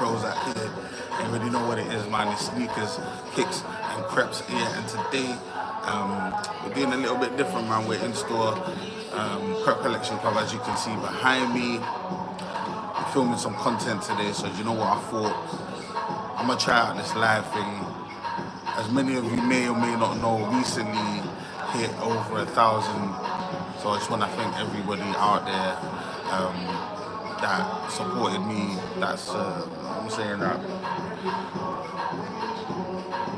PROZECH here. You already know what it is, man. It's sneakers, kicks, and Creps here. And today, we're doing a little bit different, man. We're in store, Crep collection club, as you can see behind me. We're filming some content today, so you know what I thought? I'm gonna try out this live thing. As many of you may or may not know, recently hit over 1,000. So I just want to thank everybody out there that supported me. That's I'm saying that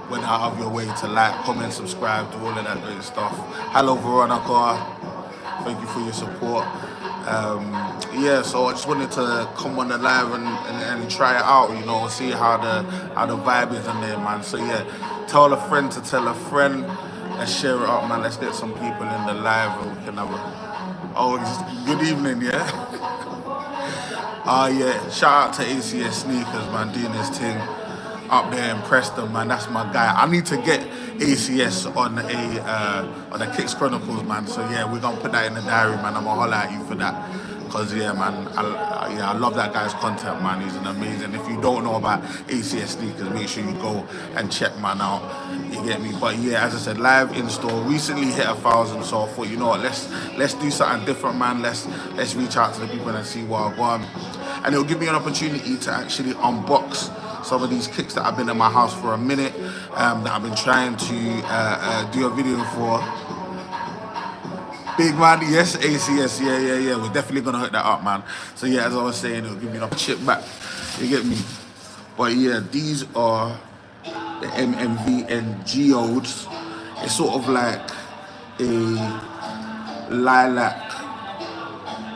went out of your way to like, comment, subscribe, do all of that great stuff. Hello Veronica, thank you for your support. Yeah, so I just wanted to come on the live and try it out, you know, see how the vibe is in there, man. So yeah, tell a friend to tell a friend. Let's share it up, man. Let's get some people in the live and we can have a... Oh, good evening, yeah? Yeah, shout out to ACS Sneakers, man, doing this thing up there in Preston, man. That's my guy. I need to get ACS on a Kicks Chronicles, man. So yeah, we're gonna put that in the diary, man. I'm gonna holler at you for that. Cause yeah, man, I love that guy's content, man. He's an amazing. If you don't know about ACS Sneakers, make sure you go and check man out. You get me? But yeah, as I said, live in store. Recently hit 1,000, so I thought, you know what? Let's do something different, man. Let's reach out to the people and see what I want. And it'll give me an opportunity to actually unbox some of these kicks that I've been in my house for a minute. That I've been trying to do a video for. Big man, yes, ACS, yeah. We're definitely gonna hook that up, man. So yeah, as I was saying, it'll give me enough chip back. You get me? But yeah, these are the MMVN Geodes. It's sort of like a lilac,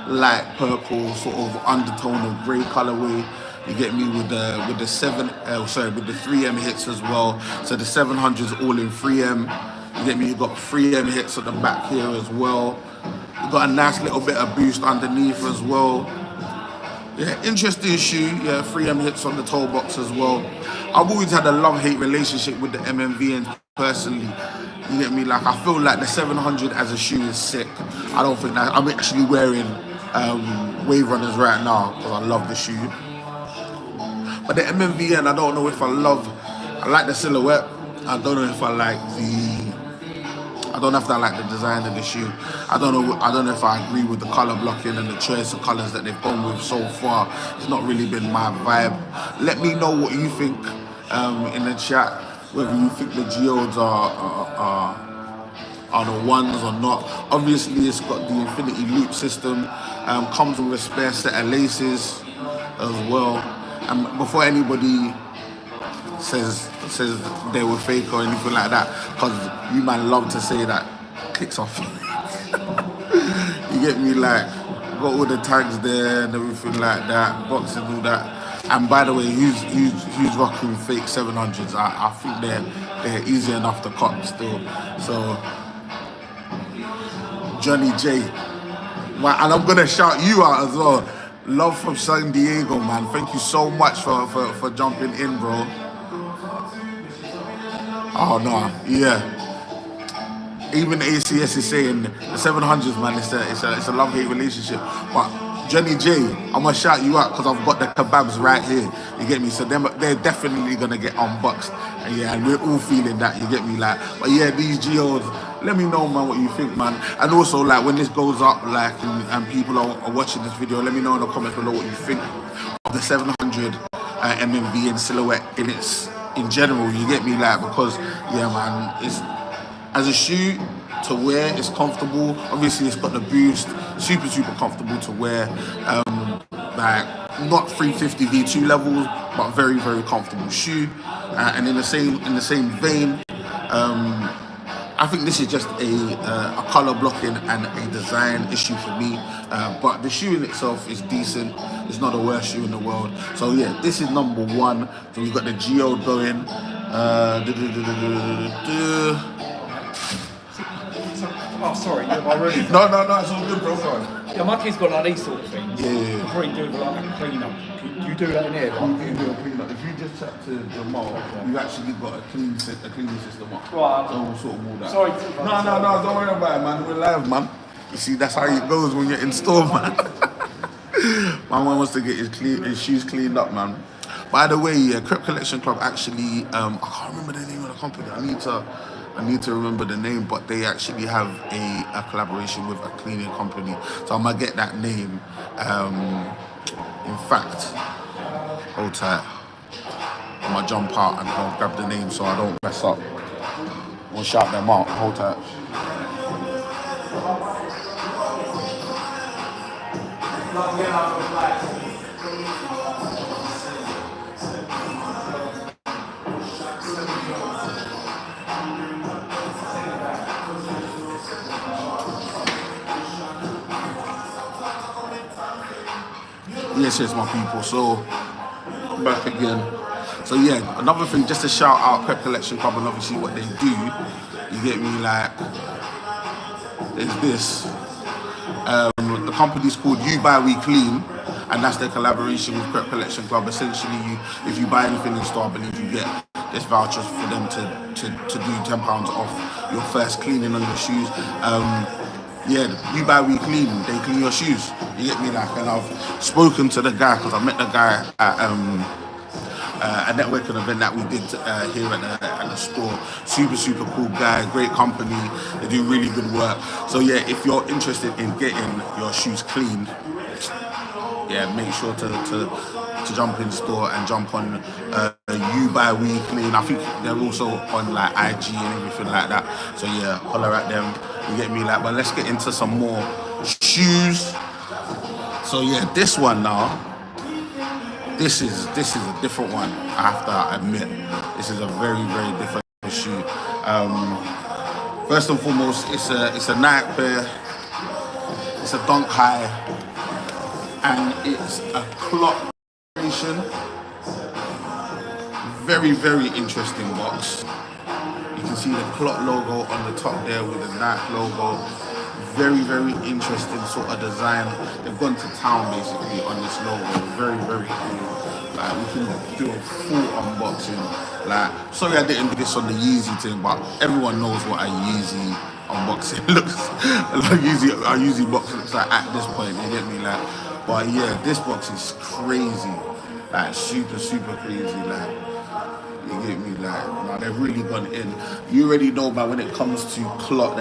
light purple sort of undertone of grey colorway. You get me with the 3M hits as well. So the 700's all in 3M. You get me? You got 3M hits at the back here as well. You got a nice little bit of boost underneath as well. Yeah, interesting shoe. Yeah, 3M hits on the toe box as well. I've always had a love-hate relationship with the MMVN personally. You get me? Like, I feel like the 700 as a shoe is sick. I don't think that... I'm actually wearing Wave Runners right now because I love the shoe. But the MMVN, I don't know if I like the silhouette. I don't know if I like I don't know if I like the design of the shoe. I don't know if I agree with the color blocking and the choice of colors that they've gone with so far. It's not really been my vibe. Let me know what you think in the chat, whether you think the Geodes are the ones or not. Obviously, it's got the infinity loop system. Comes with a spare set of laces as well. And before anybody says they were fake or anything like that, because you man love to say that kicks off. You get me? Like, got all the tags there and everything like that, boxing, all that. And by the way, who's rocking fake 700s? I think they're easy enough to cop still. So Johnny J, and I'm gonna shout you out as well. Love from San Diego, man. Thank you so much for jumping in, bro. Oh no, yeah. Even ACS is saying the 700s, man. It's a love-hate relationship. But Johnny J, I'm gonna shout you out because I've got the kebabs right here. You get me? So they're definitely gonna get unboxed. And yeah, and we're all feeling that. You get me? Like, but yeah, these Geodes. Let me know, man, what you think, man. And also, like, when this goes up, like, and people are watching this video, let me know in the comments below what you think of the 700 MMVN silhouette in general. You get me? Like, because yeah, man, it's as a shoe to wear, it's comfortable. Obviously, it's got the boost, super comfortable to wear. Like, not 350 V2 levels, but very comfortable shoe. And in the same vein, I think this is just a color blocking and a design issue for me. But the shoe in itself is decent. It's not the worst shoe in the world. So yeah, this is number one. So we've got the Geode going. Oh, sorry, I really... No, it's all good, bro. Yeah, my kid's got like these sort of things. Yeah. Before you do like a clean-up, do you do that in here? You can do a clean-up. If you just chat to Jamal, you've actually got a cleaning system up. Right. So we'll sort of all that. Sorry. No, don't worry about it, man. We're live, man. You see, that's how it goes when you're in store, man. My man wants to get his shoes cleaned up, man. By the way, yeah, Crep Collection Club actually, I can't remember the name of the company. I need to remember the name, but they actually have a collaboration with a cleaning company. So I'm gonna get that name. In fact, hold tight. I'm gonna jump out and go grab the name so I don't mess up. We'll shout them out. Hold tight. Yes, my people. So back again. So yeah, another thing, just to shout out Crep Collection Club and obviously what they do. You get me? Like, there's this. The company's called You Buy We Clean, and that's their collaboration with Crep Collection Club. Essentially, if you buy anything in store, I believe you get this vouchers for them to do £10 off your first cleaning on your shoes. Yeah, You Buy We Clean, they clean your shoes. You get me? Like, and I've spoken to the guy because I met the guy at a networking event that we did here at the store. Super cool guy, great company. They do really good work. So yeah, if you're interested in getting your shoes cleaned, yeah, make sure to jump in store and jump on You Buy We Clean. I think they're also on like IG and everything like that. So yeah, holler at them. You get me? Like, but let's get into some more shoes. So yeah, this one now. This is a different one. I have to admit, this is a very different shoe. First and foremost, it's a Nike pair. It's a dunk high, and it's a CLOT creation. Very interesting box. You can see the CLOT logo on the top there with the Nike logo. Very interesting sort of design. They've gone to town basically on this logo. Very cool. Like, we can do a full unboxing. Like, sorry I didn't do this on the Yeezy thing, but everyone knows what a Yeezy unboxing looks like. A Yeezy box looks like at this point. You get me? Like, but yeah, this box is crazy. Like, super crazy. Like, you get me? Like, nah, they've really gone in. You already know, man, when it comes to CLOT,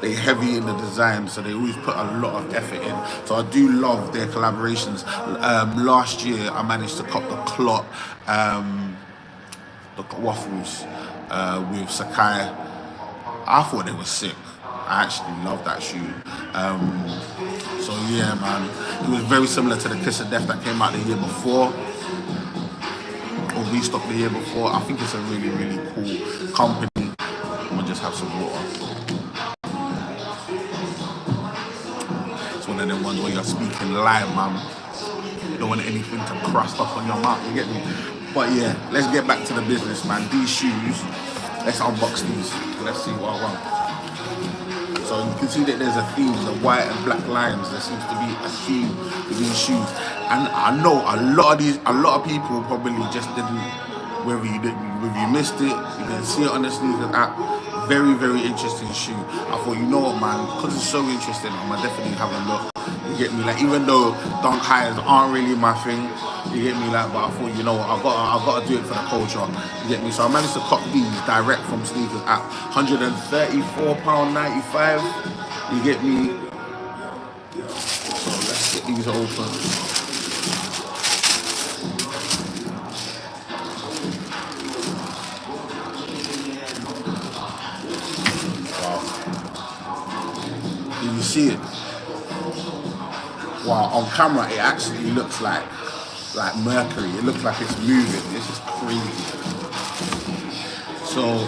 they heavy in the design, so they always put a lot of effort in. So I do love their collaborations. Last year, I managed to cop the CLOT, the waffles with Sakai. I thought they were sick. I actually love that shoe. So yeah, man, it was very similar to the Kiss of Death that came out the year before, or restocked the year before. I think it's a really cool company. I'm gonna just have some water. One of them ones where you're speaking live, man. You don't want anything to crust up on your mouth, you get me? But yeah, let's get back to the business, man. These shoes, let's unbox these. Let's see what I want. So you can see that there's a theme, the white and black lines. There seems to be a theme with these shoes. And I know a lot of people probably just didn't, whether you missed it, you didn't see it on the sneakers app. Very interesting shoe. I thought, you know what, man, because it's so interesting, I'm gonna definitely have a look. You get me? Like, even though dunk highs aren't really my thing, you get me? Like, but I thought, you know what, I've got to do it for the culture. You get me? So I managed to cop these direct from sneakers app, £134.95. You get me? So let's get these open. You see it? Wow, on camera it actually looks like mercury. It looks like it's moving. This is crazy. So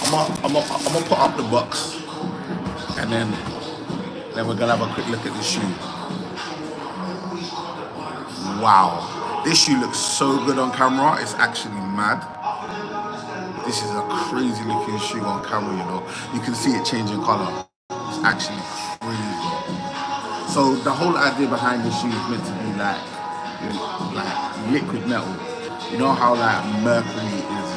I'm gonna put up the box, and then we're gonna have a quick look at the shoe. Wow, this shoe looks so good on camera. It's actually mad. This is a crazy looking shoe on camera, you know. You can see it changing color. It's actually crazy. So the whole idea behind this shoe is meant to be like liquid metal. You know how like mercury is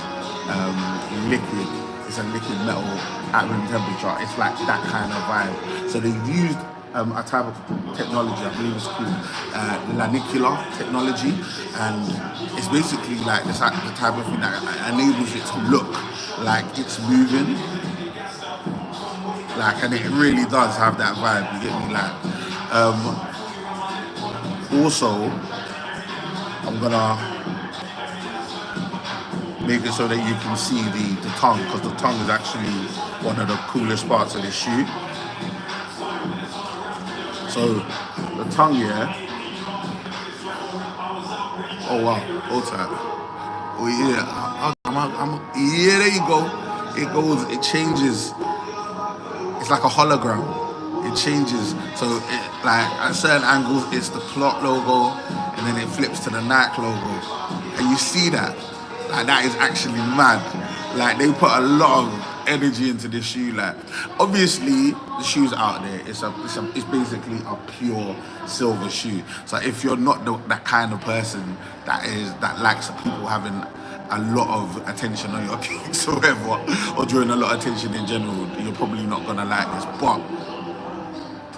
liquid. It's a liquid metal at room temperature. It's like that kind of vibe. So they used a type of technology, I believe it's called lanicular technology, and it's basically like the type of thing that enables it to look like it's moving, like, and it really does have that vibe. You get me? Like, also, I'm gonna make it so that you can see the tongue, because the tongue is actually one of the coolest parts of the shoe. So the tongue, yeah. Oh wow, hold tight. Oh yeah, yeah, there you go. It goes, it changes. It's like a hologram. It changes. So it, like at certain angles, it's the CLOT logo, and then it flips to the Nike logo. And you see that? Like, that is actually mad. Like, they put a lot of energy into this shoe. Like, obviously the shoes out there, it's basically a pure silver shoe. So if you're not that kind of person that likes people having a lot of attention on your kicks or whatever, or drawing a lot of attention in general, you're probably not gonna like this. But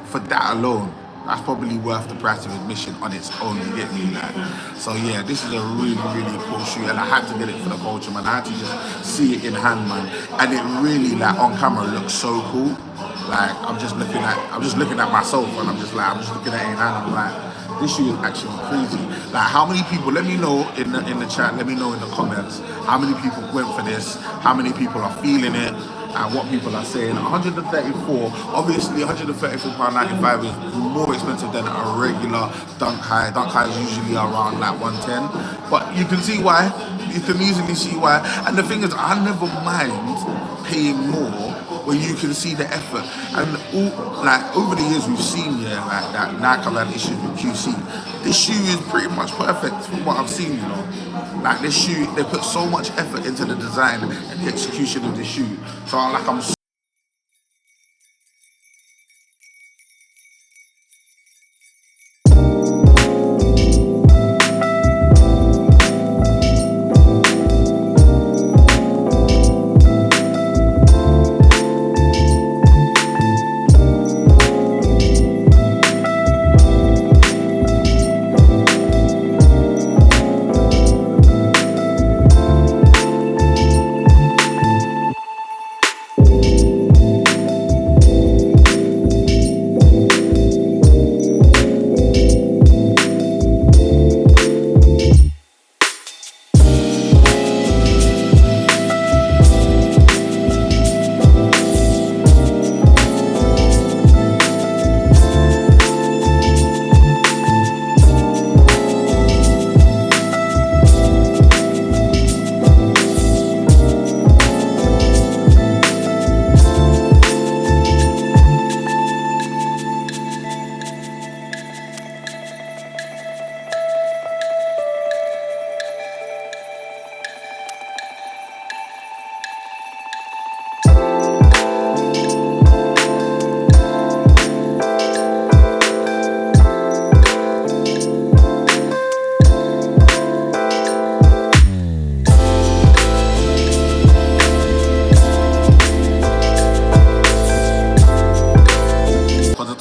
for that alone, that's probably worth the price of admission on its own, you get me? Like, so yeah, this is a really, really cool shoe, and I had to get it for the culture, man. I had to just see it in hand, man, and it really, like, on camera looks so cool. Like, I'm just looking at myself, and I'm just looking at it in hand, and I'm like, this shoe is actually crazy. Like, how many people, let me know in the chat, let me know in the comments, how many people went for this, how many people are feeling it, and what people are saying. 134, obviously £134.95 is more expensive than a regular Dunk High. Dunk High is usually around like 110, but you can see why. You can easily see why. And the thing is, I never mind paying more when you can see the effort. And like, over the years we've seen, yeah, like that Nike have had issues with QC. This shoe is pretty much perfect from what I've seen, you know. Like, this shoe, they put so much effort into the design and the execution of the shoe. So I'm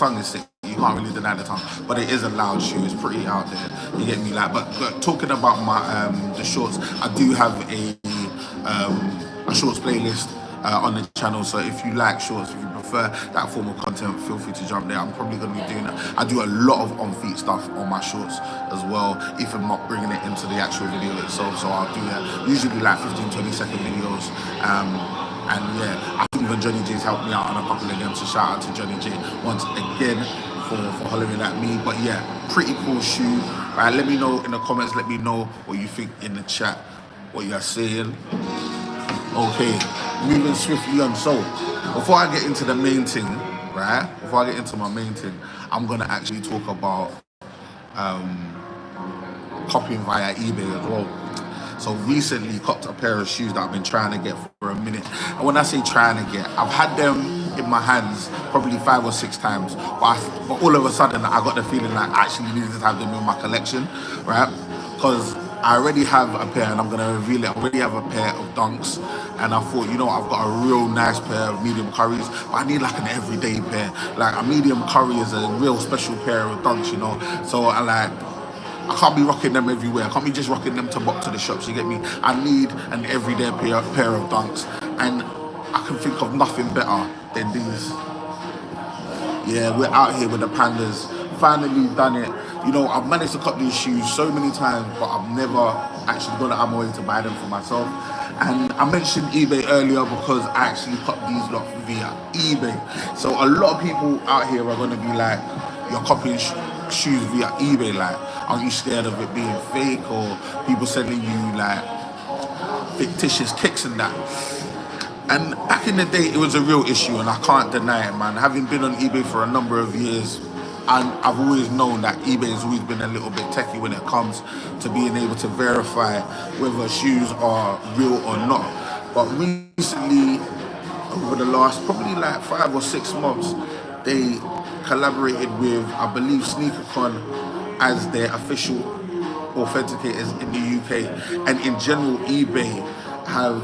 tongue is sick. You can't really deny the tongue, but it is a loud shoe. It's pretty out there. You get me? Like, but talking about my the shorts, I do have a shorts playlist on the channel. So if you like shorts, if you prefer that form of content, feel free to jump there. I'm probably going to be doing that. I do a lot of on-feet stuff on my shorts as well, if I'm not bringing it into the actual video itself. So I'll do that. Usually like 15-20 second videos. And yeah, I think even Johnny J's helped me out on a couple of them, so shout out to Johnny J once again for hollering at me. But yeah, pretty cool shoe. Right, let me know in the comments, let me know what you think in the chat, what you're saying. Okay, moving swiftly on. So before I get into the main thing, right, before I get into my main thing, I'm gonna actually talk about copying via eBay as well. So recently copped a pair of shoes that I've been trying to get for a minute. And when I say trying to get, I've had them in my hands probably 5 or 6 times. But all of a sudden I got the feeling like I actually needed to have them in my collection, right? Because I already have a pair, and I'm gonna reveal it. I already have a pair of Dunks, and I thought, you know, I've got a real nice pair of medium curries, but I need like an everyday pair. Like a medium curry is a real special pair of Dunks, you know. So I can't be rocking them everywhere. I can't be just rocking them to the shops, you get me? I need an everyday pair of Dunks, and I can think of nothing better than these. Yeah, we're out here with the Pandas. Finally done it. You know, I've managed to cut these shoes so many times, but I've never actually gone out of my way to buy them for myself. And I mentioned eBay earlier because I actually cut these lot via eBay. So a lot of people out here are going to be like, you're copying shoes via eBay. Like, aren't you scared of it being fake, or people sending you like fictitious kicks and that? And back in the day, it was a real issue, and I can't deny it, man. Having been on eBay for a number of years, and I've always known that eBay has always been a little bit techie when it comes to being able to verify whether shoes are real or not. But recently, over the last probably like 5 or 6 months, they collaborated with, I believe, SneakerCon as their official authenticators in the UK. And in general, eBay have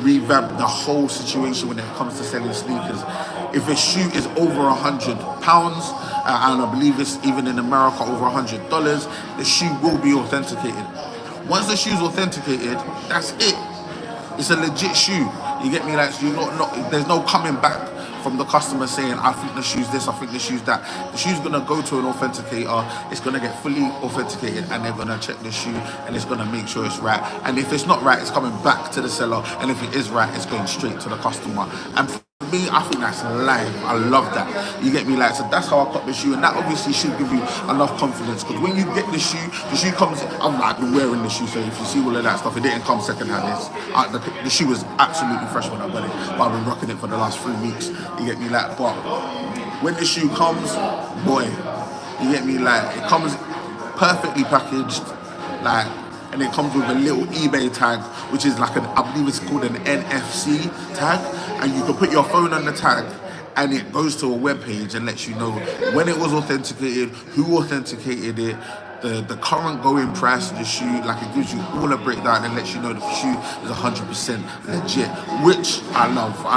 revamp the whole situation when it comes to selling sneakers. If a shoe is over £100, and I believe it's even in America over $100, the shoe will be authenticated. Once the shoe's authenticated, that's it. It's a legit shoe. You get me? Like, you not there's no coming back from the customer saying, I think the shoe's this, I think the shoe's that. The shoe's gonna go to an authenticator, it's gonna get fully authenticated, and they're gonna check the shoe, and it's gonna make sure it's right. And if it's not right, it's coming back to the seller, and if it is right, it's going straight to the customer. And for me, I think that's live. I love that. You get me? Like, so that's how I cut the shoe, and that obviously should give you enough confidence, because when you get the shoe comes, I've been wearing the shoe, so if you see all of that stuff, it didn't come secondhand. The shoe was absolutely fresh when I got it, but I've been rocking it for the last 3 weeks. You get me? Like, but when the shoe comes, boy, you get me? Like, it comes perfectly packaged, like, and it comes with a little eBay tag, which is like I believe it's called an NFC tag, and you can put your phone on the tag, and it goes to a web page and lets you know when it was authenticated, who authenticated it, the current going price of the shoe. Like, it gives you all a breakdown and lets you know the shoe is 100% legit, which I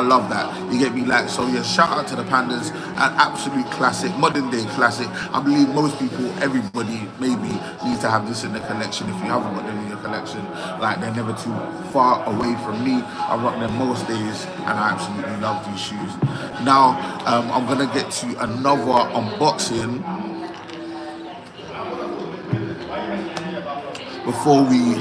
love that. You get me? Like, so yeah, shout out to the Pandas, an absolute classic, modern day classic. I believe most people, everybody maybe needs to have this in the collection. If you haven't got them in your collection, like, they're never too far away from me. I rock them most days, and I absolutely love these shoes. Now, I'm gonna get to another unboxing before we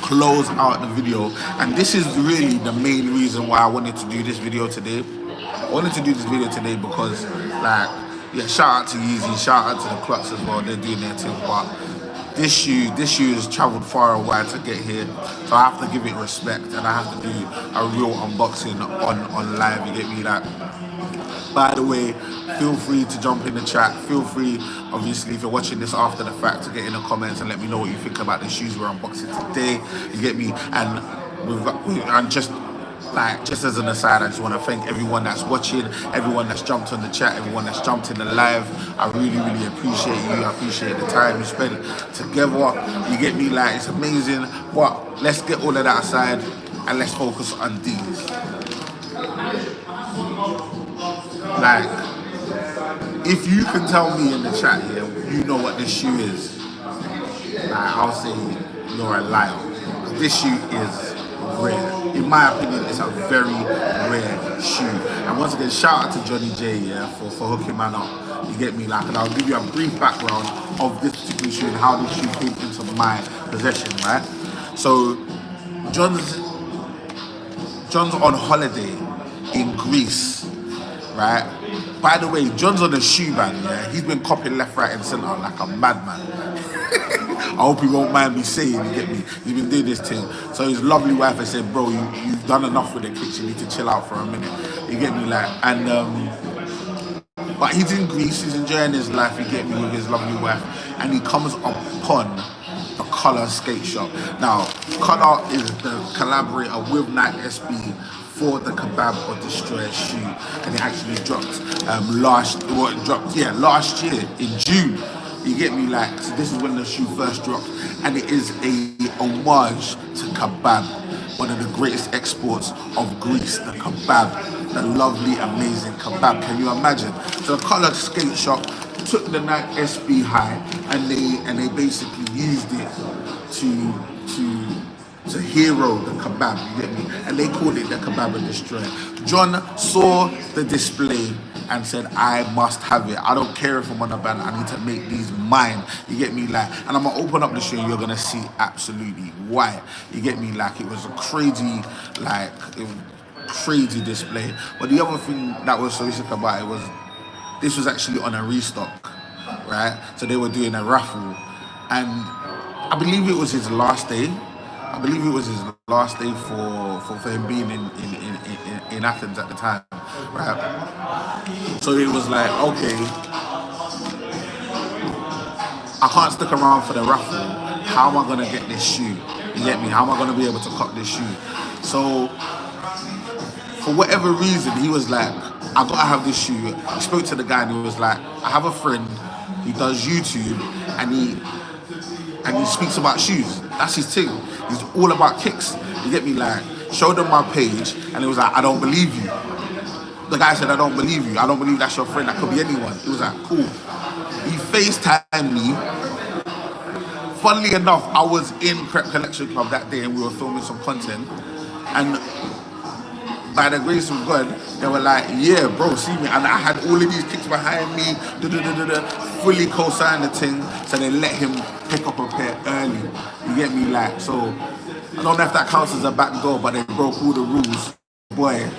close out the video, and this is really the main reason why I wanted to do this video today. I wanted to do this video today because, like, yeah, shout out to Yeezy, shout out to the CLOT as well, they're doing their thing, but this shoe has traveled far and wide to get here, so I have to give it respect, and I have to do a real unboxing on live, you get me? Like, by the way, feel free to jump in the chat. Feel free, obviously, if you're watching this after the fact, to get in the comments and let me know what you think about the shoes we're unboxing today. You get me? And just as an aside, I just want to thank everyone that's watching, everyone that's jumped on the chat, everyone that's jumped in the live. I really, really appreciate you. I appreciate the time you spent together. You get me? Like, it's amazing. But let's get all of that aside and let's focus on these. Like, if you can tell me in the chat here, you know what this shoe is, like, I'll say you're a liar. This shoe is rare. In my opinion, it's a very rare shoe. And once again, shout out to Johnny J, yeah, for hooking man up. You get me? Like, and I'll give you a brief background of this particular shoe and how this shoe came into my possession, right? So, John's on holiday in Greece, right? By the way, John's on a shoe ban, yeah? He's been copying left, right, and center like a madman. I hope he won't mind me saying, you get me? He's been doing this thing. So his lovely wife has said, bro, you've done enough with the kicks, you need to chill out for a minute. You get me? Like, and but he's in Greece, he's enjoying his life, you get me, with his lovely wife, and he comes upon the Colour skate shop. Now, Colour is the collaborator with Nike SB for the KEBAB or Destroyer shoe, and it actually dropped last year in June. You get me? Like, so this is when the shoe first dropped, and it is a homage to kebab, one of the greatest exports of Greece, the kebab, the lovely, amazing kebab. Can you imagine? So the colored skate shop took the Nike SB High, and they basically used it to hero the kebab, you get me? And they called it the Kebab and Destroyer. John saw the display and said, I must have it. I don't care if I'm on a band, I need to make these mine. You get me? Like, and I'm gonna open up the shoe and you're gonna see absolutely why. You get me? Like, it was a crazy, like, it was crazy display. But the other thing that was so sick about it was, this was actually on a restock, right? So they were doing a raffle, and I believe it was his last day. I believe it was his last day for him being in Athens at the time, right? So it was like, okay, I can't stick around for the raffle. How am I gonna get this shoe? You get me? How am I gonna be able to cop this shoe? So for whatever reason, he was like, I gotta have this shoe. He spoke to the guy and he was like, I have a friend, he does YouTube, and he speaks about shoes. That's his thing. He's all about kicks. You get me? Like, showed him my page, and he was like, I don't believe you. The guy said, I don't believe you. I don't believe that's your friend. That could be anyone. It was like, cool. He FaceTimed me. Funnily enough, I was in Crep Collection Club that day, and we were filming some content. And by the grace of God, they were like, yeah, bro, see me. And I had all of these kicks behind me, fully co-signed the thing. So they let him pick up a pair early. You get me? Like, so I don't know if that counts as a back door, but they broke all the rules, boy.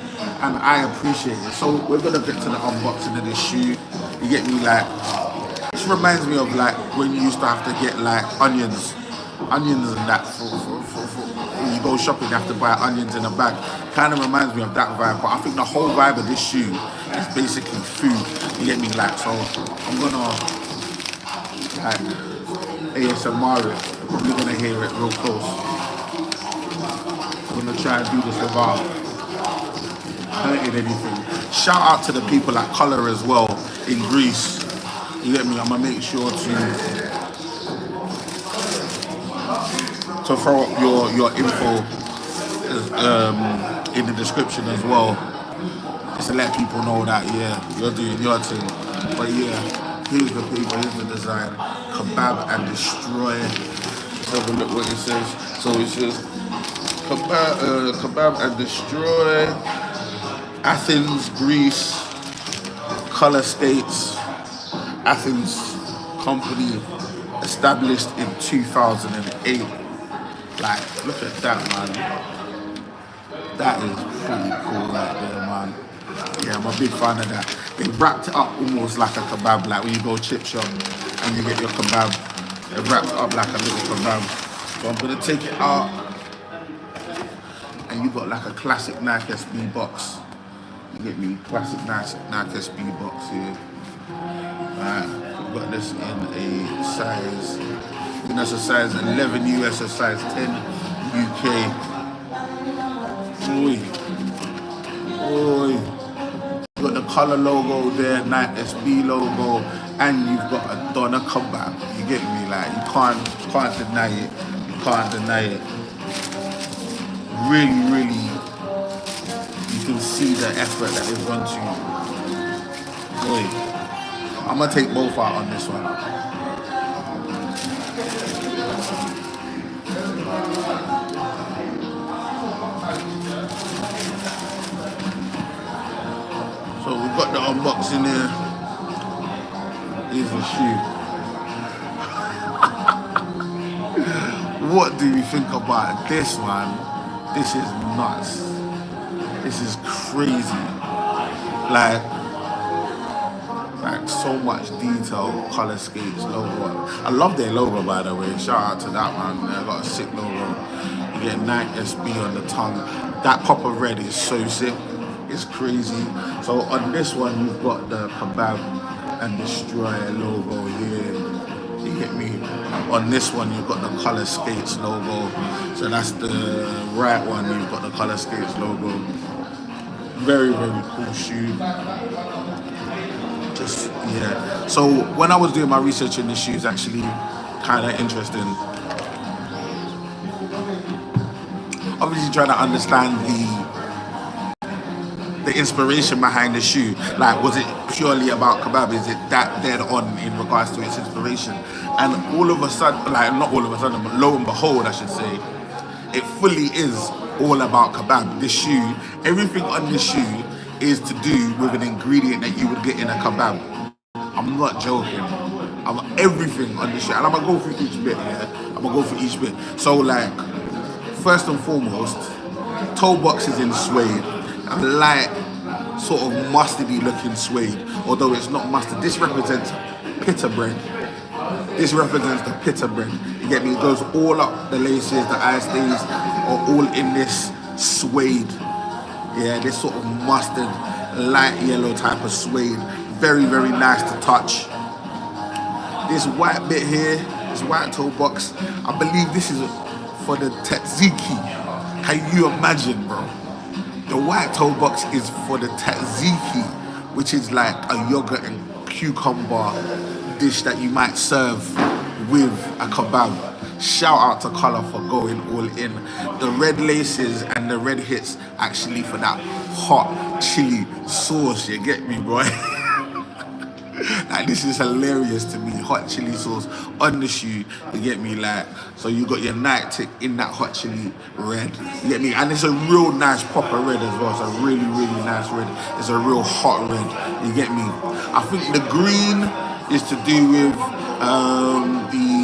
And I appreciate it. So we're gonna get to the unboxing of this shoe. You get me? Like, this reminds me of like when you used to have to get like onions and that for when you go shopping, you have to buy onions in a bag. Kind of reminds me of that vibe, but I think the whole vibe of this shoe is basically food. You get me? Like, so I'm gonna like ASMR it. You're gonna hear it real close. I'm gonna try and do this without hurting anything. Shout out to the people at Colour as well in Greece. You get me? I'm gonna make sure to throw up your info in the description as well, just to let people know that, yeah, you're doing your thing. But yeah, here's the paper, here's the design. Kebab and Destroy. Let's have a look what it says. So it says Kebab and Destroy, Athens, Greece, Color Skates, Athens company, established in 2008. Like, look at that, man. That is pretty cool right there, man. Yeah, I'm a big fan of that. They wrapped it up almost like a kebab, like when you go chip shop and you get your kebab. They wrapped it up like a little kebab. So I'm gonna take it out, and you got like a classic Nike SB box. You get me? Classic Nike SB box here. Right, we've got this in a size, I think that's a size 11 US, a size 10 UK. Oi. You've got the Colour logo there, Nike SB logo, and you've got a Donna Kebab. You get me? Like, you can't deny it. You can't deny it. Really, you can see the effort that they've gone to. Oi. I'm gonna take both out on this one. So we've got the unboxing here. Here's the shoe. What do you think about this, man? This is nuts. This is crazy. Like so much detail, Color Skates logo. I love their logo, by the way. Shout out to that, man. They got a sick logo. You get Nike SB on the tongue. That copper red is so sick. It's crazy. So on this one, you've got the Kebab and Destroy logo here. You get me? On this one, you've got the Color Skates logo. So that's the right one. You've got the Color Skates logo. Very, very cool shoe. Just, yeah. So when I was doing my research in the shoes, actually kind of interesting. Obviously trying to understand the inspiration behind the shoe. Like, was it purely about kebab? Is it that dead on in regards to its inspiration? And all of a sudden, like not all of a sudden, but lo and behold, I should say, it fully is all about kebab. This shoe, everything on this shoe is to do with an ingredient that you would get in a kebab. I'm not joking. Everything on this shoe, and I'm gonna go through each bit. Yeah, I'm gonna go through each bit. So like, first and foremost, toe box is in suede, a light sort of mustardy looking suede, although it's not mustard. This represents pita bread. This represents the pita bread. You get me? It goes all up the laces, the eye stays are all in this suede. Yeah, this sort of mustard, light yellow type of suede. Very, very nice to touch. This white bit here, this white toe box, I believe this is for the tzatziki. Can you imagine, bro? The white toe box is for the tzatziki, which is like a yogurt and cucumber dish that you might serve with a kebab. Shout out to Colour for going all in. The red laces and the red hits actually for that hot chili sauce, you get me, boy? Like, this is hilarious to me. Hot chili sauce on the shoe, you get me? Like, so you got your night tick in that hot chili red, you get me? And it's a real nice proper red as well. It's a really, really nice red. It's a real hot red, you get me? I think the green is to do with the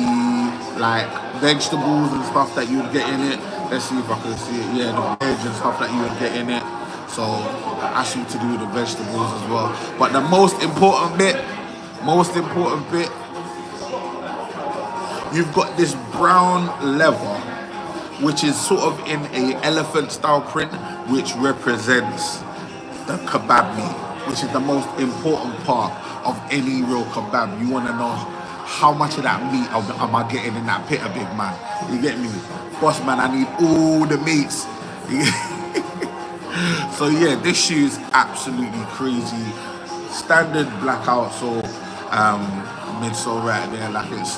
like vegetables and stuff that you would get in it. Let's see if I can see it. Yeah, the veg and stuff that you would get in it. So actually to do with the vegetables as well. But the most important bit, you've got this brown leather, which is sort of in a elephant style print, which represents the kebab meat, which is the most important part of any real kebab. You want to know how much of that meat am I getting in that pita, big man? You get me? Boss man, I need all the meats. So yeah, this shoe is absolutely crazy. Standard black outsole, midsole right there, like it's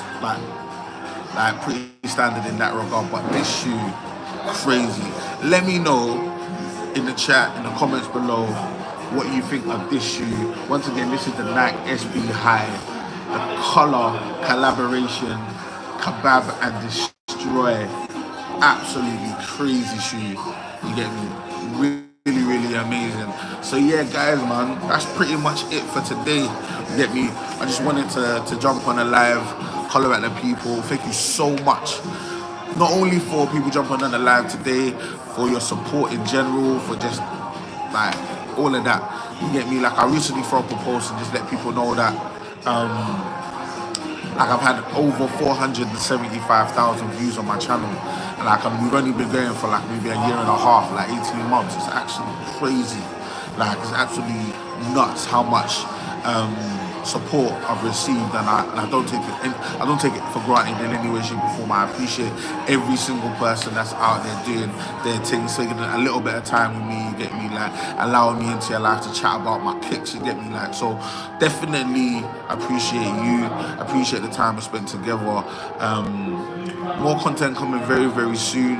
like pretty standard in that regard. But this shoe, crazy. Let me know in the chat, in the comments below, what you think of this shoe. Once again, this is the Nike SB High, the Colour collaboration, Kebab and Destroy. Absolutely crazy shoe. You get me? Really, really amazing. So yeah, guys, man, that's pretty much it for today. You get me? I just wanted to jump on a live, holler at the people. Thank you so much. Not only for people jumping on the live today, for your support in general, for just like all of that. You get me? Like, I recently threw up a post and just let people know that like I've had over 475,000 views on my channel, and like we've only been going for like maybe a year and a half, like 18 months. It's actually crazy. Like, it's absolutely nuts how much support I've received, and I don't take it for granted in any way, shape or form. I appreciate every single person that's out there doing their thing, taking a little bit of time with me, you get me, like allowing me into your life to chat about my kicks, you get me, like. So definitely appreciate you, appreciate the time we spent together. More content coming very, very soon.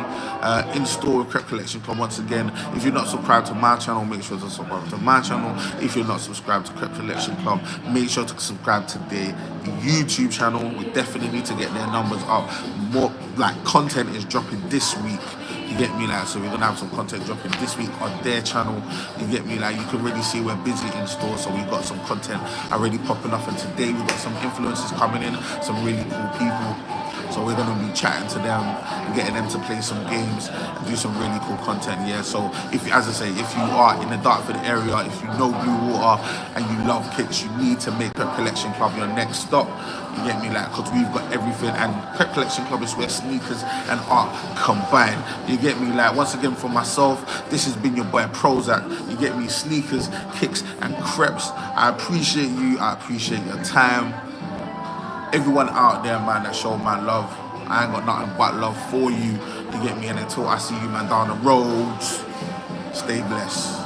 In store with Crep Collection Club. Once again, if you're not subscribed to my channel, make sure to subscribe to my channel. If you're not subscribed to Crep Collection Club, make sure to subscribe to their YouTube channel. We definitely need to get their numbers up. More like content is dropping this week. You get me, like, so we're gonna have some content dropping this week on their channel. You get me, like, you can really see we're busy in store, so we've got some content already popping off, and today we've got some influencers coming in, some really cool people. So we're gonna be chatting to them and getting them to play some games and do some really cool content, yeah. So if, as I say, if you are in the Dartford area, if you know Blue Water and you love kicks, you need to make Crep Collection Club your next stop. You get me, like, because we've got everything, and Crep Collection Club is where sneakers and art combine. You get me, like, once again, for myself, this has been your boy PROZECH. You get me, sneakers, kicks, and creps. I appreciate you. I appreciate your time. Everyone out there, man, that showed my love. I ain't got nothing but love for you. You get me, and until I see you, man, down the road, stay blessed.